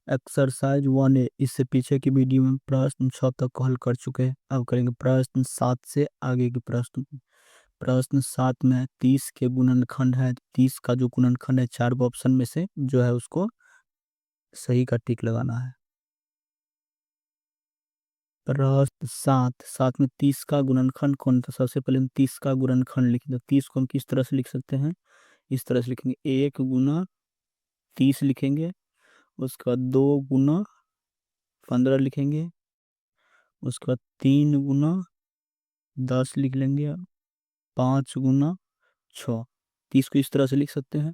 Exercise 1A, इससे पीछे की वीडियो में प्रश्न 6 तक को हल कर चुके हैं। अब करेंगे प्रश्न 7 से आगे के प्रश्न। प्रश्न 7 में 30 के गुणनखंड है। 30 का जो गुणनखंड है, 4 ऑप्शन में से जो है उसको सही का टिक लगाना है। प्रश्न 7, 7 में 30 का गुणनखंड कौन था? सबसे पहले हम 30 का गुणनखंड लिखेंगे। 30 को हम किस तरह से लिख सकते हैं? इस तरह से लिखेंगे, 1 गुना 30 लिखेंगे। उसके बाद 2 गुना 15 लिखेंगे। उसके बाद 3 गुना 10 लिख लेंगे। 5 गुना 6। 30 को इस तरह से लिख सकते हैं।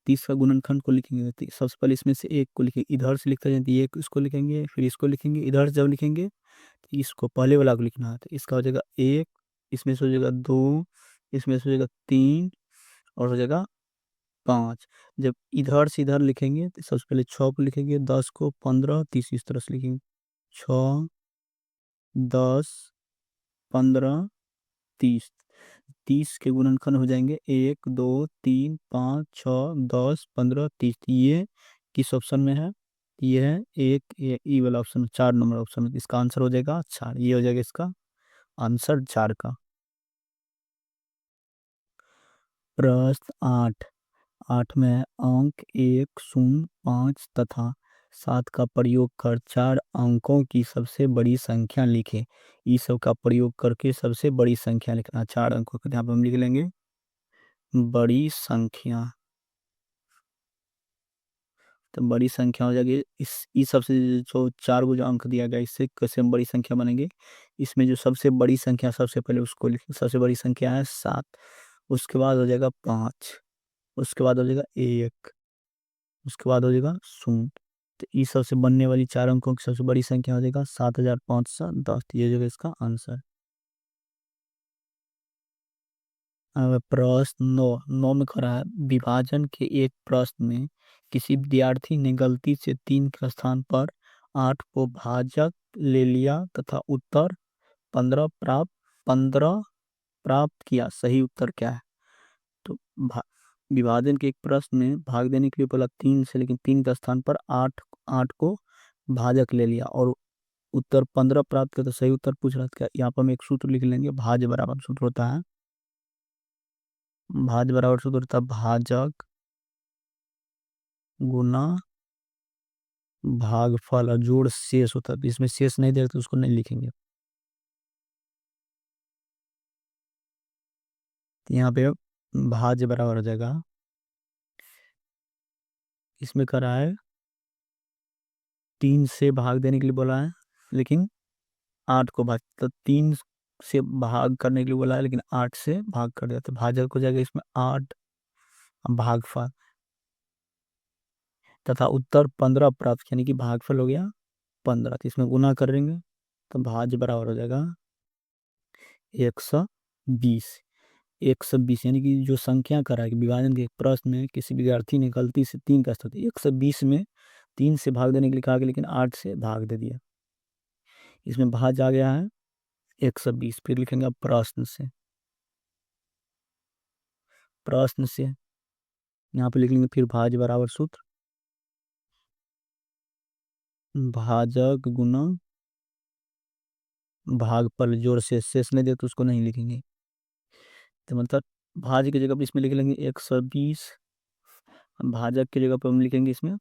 30 का गुणनखंड को लिखेंगे, सबसे पहले इसमें से एक को लिखेंगे, इधर से लिखते हैं, एक इसको लिखेंगे, फिर इसको लिखेंगे। इधर से जब लिखेंगे तो इसको पहले वाला को लिखना है, तो इसका हो जाएगा 1, इसमें से हो जाएगा 2, इसमें से हो जाएगा 3 और हो जाएगा 5। जब इधर से इधर लिखेंगे तो सबसे पहले 6 को लिखेंगे, 10 को, 15, 30 इस तरह से लिखेंगे। 6, 10, 15, 30। 30 के गुणनखंड हो जाएंगे 1, 2, 3, 5, 6, 10, 15, 30। ये किस ऑप्शन में है? ये है एक, ये ई वाला ऑप्शन, 4 नंबर ऑप्शन। इसका आंसर हो जाएगा 4। ये हो जाएगा इसका आंसर 4 का। प्रश्न 8, 8 में अंक 1, 0, 5 तथा 7 का प्रयोग कर 4 अंकों की सबसे बड़ी संख्या लिखे। इस सब का प्रयोग करके सबसे बड़ी संख्या लिखना। 4 अंकों को यहाँ पर हम लिख लेंगे बड़ी संख्या। तो बड़ी संख्या हो जाएगी इस सबसे जो 4 को जो अंक दिया गया, इससे कैसे हम बड़ी संख्या बनेंगे? इसमें जो सबसे बड़ी संख्या, सबसे पहले उसको लिखें। सबसे बड़ी संख्या है 7। उसके बाद हो जाएगा 5। उसके बाद हो जाएगा 1। उसके बाद हो जाएगा 0। तो इस सबसे बनने वाली 4 अंकों की सबसे बड़ी संख्या हो जाएगा 7510। ये जो है इसका आंसर। अब प्रश्न 9, 9 में कह रहा है विभाजन के एक प्रश्न में किसी विद्यार्थी ने गलती से 3 के स्थान पर 8 को भाजक ले लिया तथा उत्तर 15 प्राप्त किया। सही उत्तर क्या है? तो विभाजन के एक प्रश्न में भाग देने के लिए बोला 3 से, लेकिन 3 के स्थान पर 8 8 को भाजक ले लिया और उत्तर 15 प्राप्त किया। तो सही उत्तर पूछ रहा था। यहाँ पर हम एक सूत्र लिख लेंगे, भाज्य बराबर सूत्र होता है। भाज्य बराबर सूत्र होता है भाजक गुना भागफल और जोड़ शेष होता है। तो इसमें शेष नहीं दे तो उसको नहीं लिखेंगे। तो यहाँ पे भाज्य बराबर हो जाएगा, इसमें करा है 3 से भाग देने के लिए बोला है, लेकिन 8 को भाग, तो 3 से भाग करने के लिए बोला है लेकिन 8 से भाग कर दिया। तो भाजक हो जाएगा इसमें 8 भागफल तथा उत्तर 15 प्राप्त, यानी कि भागफल हो गया 15। तो इसमें गुना करेंगे तो भाज्य बराबर हो जाएगा 120। 120 यानी कि जो संख्या करा है कि विभाजन के एक प्रश्न में किसी विद्यार्थी ने गलती से 3 का स्थान 120 में 3 से भाग देने के लिए कहा गया, लेकिन 8 से भाग दे दिया। इसमें भाज आ गया है 120। फिर लिखेंगे अब प्रश्न से। प्रश्न से यहाँ पे लिख लेंगे फिर भाज बराबर सूत्र भाजक गुना भागफल जोड़ शेष नहीं दे तो उसको नहीं लिखेंगे। तो मतलब भाज की जगह पर इसमें लिख लेंगे 120, भाजक की जगह पर हम लिखेंगे इसमें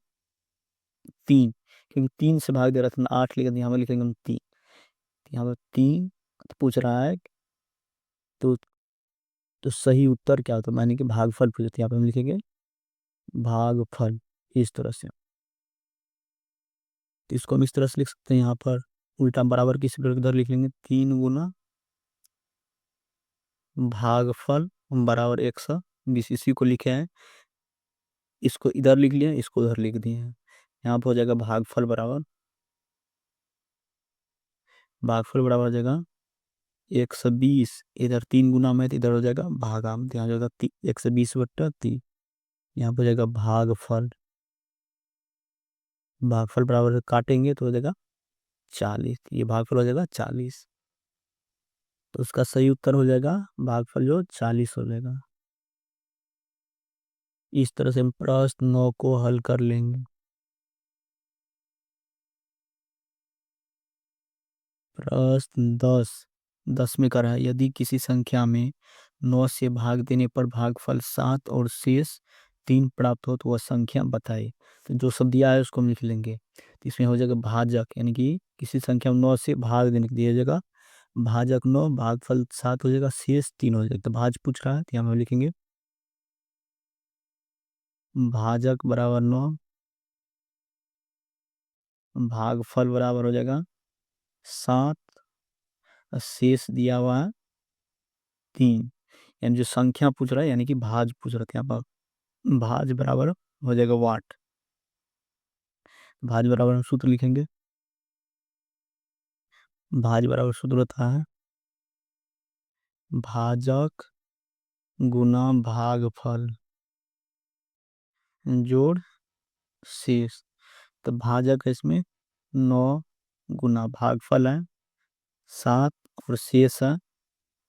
3, क्योंकि 3 से भाग दे रहा था, 8 लिखा, यहाँ पर लिखेंगे हम 3। यहाँ पर 3 पूछ रहा है, तो सही उत्तर क्या होता है? माने कि भागफल पूछते हैं, यहाँ पे हम लिखेंगे भागफल इस तरह से। तो इसको हम इस तरह से लिख सकते हैं, यहाँ पर उल्टा बराबर की स्पेलिंग इधर लिख लेंगे 3 गुना भागफल बराबर 120। इसी को लिखे हैं, इसको इधर लिख लिया, इसको उधर लिख दिए हैं। यहाँ पर हो जाएगा भागफल बराबर हो जाएगा 120। इधर 3 गुना में तो इधर हो जाएगा भागाम, तो यहाँ हो जाएगा 120/3। यहाँ पर हो जाएगा भागफल। भागफल बराबर काटेंगे तो हो जाएगा 40। ये भागफल हो जाएगा 40। तो उसका सही उत्तर हो जाएगा भागफल जो 40 हो जाएगा। इस तरह से हम प्रश्न 9 को हल कर लेंगे। प्रश्न 10। 10 में करा है, यदि किसी संख्या में 9 से भाग देने पर भागफल 7 और शेष 3 प्राप्त हो तो वह संख्या बताए। तो जो सब दिया है उसको हम लिख लेंगे। तो इसमें हो जाएगा भाजक, यानी कि किसी संख्या में 9 से भाग देने के दिया जाएगा, भाजक 9, भागफल 7 हो जाएगा, शेष 3 हो जाएगा। तो भाज पूछ रहा है तो यहाँ हम लिखेंगे भाजक बराबर 9, भागफल बराबर हो जाएगा 7, शेष दिया हुआ है 3। यानी जो संख्या पूछ रहा है, यानी कि भाज पूछ रहे थे यहाँ पर, भाज बराबर हो जाएगा वाट। भाज बराबर हम सूत्र लिखेंगे, भाज बराबर सूत्र होता है भाजक गुना भागफल जोड़ शेष। तो भाजक है इसमें 9 गुना भागफल है 7 और शेष है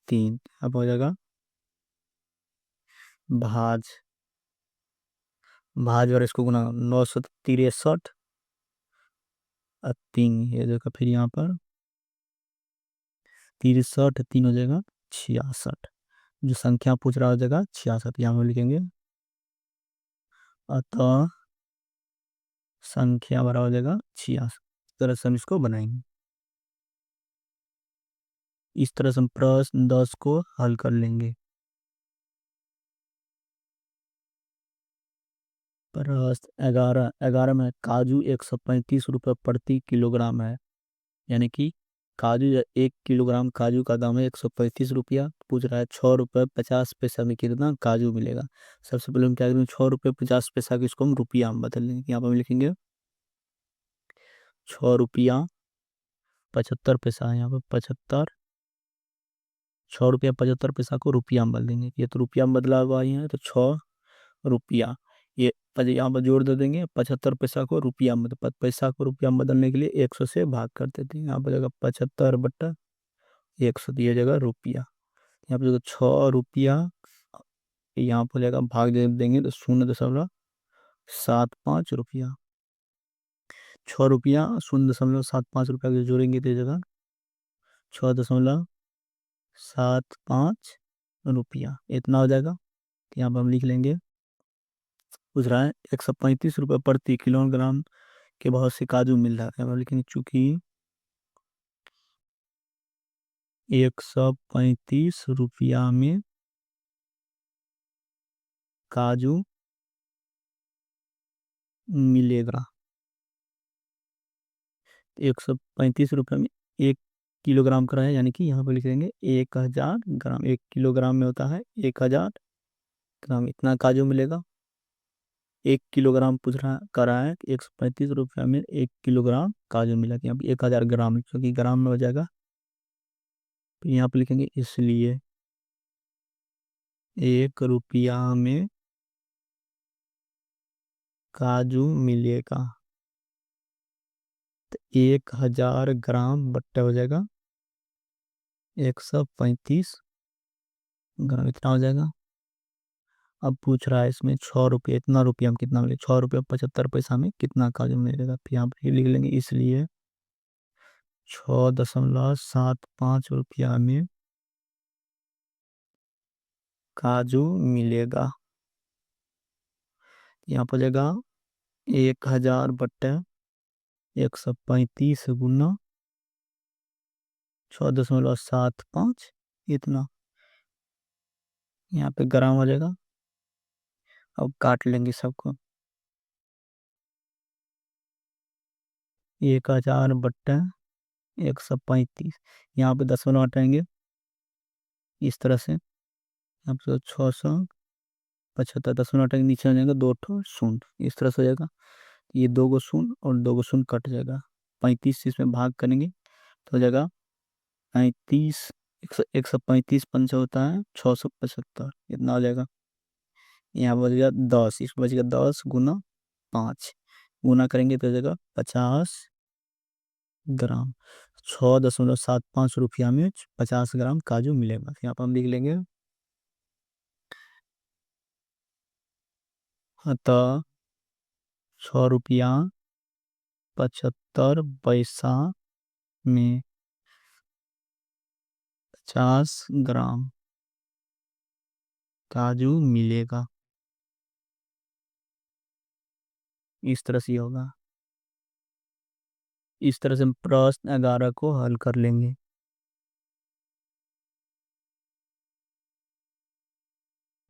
3। अब हो जाएगा भाज, भाज और इसको गुना 963 और 3, ये जगह फिर यहाँ पर 63, 3 हो जाएगा 66। जो संख्या पूछ रहा हो जाएगा 66, यहाँ पर लिखेंगे। अतः संख्या बराबर हो जाएगा 66। इस तरह से हम इसको बनाएंगे। इस तरह से हम प्रश्न 10 को हल कर लेंगे। प्रश्न 11। 11 में काजू 135 रुपये प्रति किलोग्राम है, यानी कि काजू 1 किलोग्राम काजू का दाम है 135 रुपया। पूछ रहा है 6 रुपये 50 पैसा में कितना काजू मिलेगा। सबसे पहले हम क्या करेंगे, 6 रुपये 50 पैसा को इसको हम रुपया में बदल लेंगे। यहाँ पर हम लिखेंगे 6 रुपया 75 पैसा है, यहाँ पर 75, 6 रुपया 75 पैसा को रुपया में बदल देंगे। ये तो रुपया में बदला हुआ ही है, तो 6 रुपया, ये यहाँ पर जोड़ दे देंगे 75 पैसा को रुपया में। तो पैसा को रुपया में बदलने के लिए 100 से भाग कर देते हैं। यहाँ पर जगह 75/100 दिया जाएगा रुपया। यहाँ पर जगह 6 रुपया, यहाँ पर जगह भाग दे देंगे तो 0.75 रुपया। 6 रुपया 0.75 रुपया को जोड़ेंगे तो जगह 6.75 रुपया, इतना हो जाएगा। तो यहाँ पर हम लिख लेंगे, पूछ रहा है 135 रुपये प्रति किलोग्राम के भाव से काजू मिल रहा है। यहाँ पर लिखेंगे चूंकि 135 रुपया में काजू मिलेगा, 135 रुपये में 1 किलोग्राम का है, यानी कि यहाँ पर लिख देंगे 1000 ग्राम। 1 किलोग्राम में होता है 1000 ग्राम, इतना काजू मिलेगा। 1 किलोग्राम पूछ रहा कर रहा है कि 135 रुपये में 1 किलोग्राम काजू मिला, यहाँ पे 1000 ग्राम, क्योंकि ग्राम में हो जाएगा। तो यहाँ पे लिखेंगे इसलिए 1 रुपया में काजू मिलेगा। तो 1000 ग्राम बट्टा हो जाएगा 135 ग्राम, इतना हो जाएगा। अब पूछ रहा है इसमें 6 रुपये, इतना रुपया में कितना मिलेगा, 6 रुपये 75 पैसा में कितना काजू मिलेगा। फिर यहाँ पे लिख लेंगे इसलिए 6.75 रुपया में काजू मिलेगा। यहाँ पर जगह 1000/135 गुना 6.75, इतना यहाँ पे ग्राम हो जाएगा। अब काट लेंगे सबको, 1000/135, यहाँ पे 10 हटाएंगे इस तरह से। यहाँ पे 675, 10 हटाएंगे नीचे हो जाएगा 2 शून्य, इस तरह से हो जाएगा। ये 2 शून्य और 2 शून्य कट जाएगा, 35 से इसमें भाग करेंगे तो हो जाएगा 35, 135 होता है 675, इतना हो जाएगा। यहाँ बच गया 10, इसमें बच गया 10 गुना 5, गुना करेंगे तो हो जाएगा 50 ग्राम। 6.75 रुपया में 50 ग्राम काजू मिलेगा। यहाँ पर हम लिख लेंगे, अतः 6 रुपया 75 पैसा में 50 ग्राम काजू मिलेगा। इस तरह से ये होगा। इस तरह से हम प्रश्न 11 को हल कर लेंगे।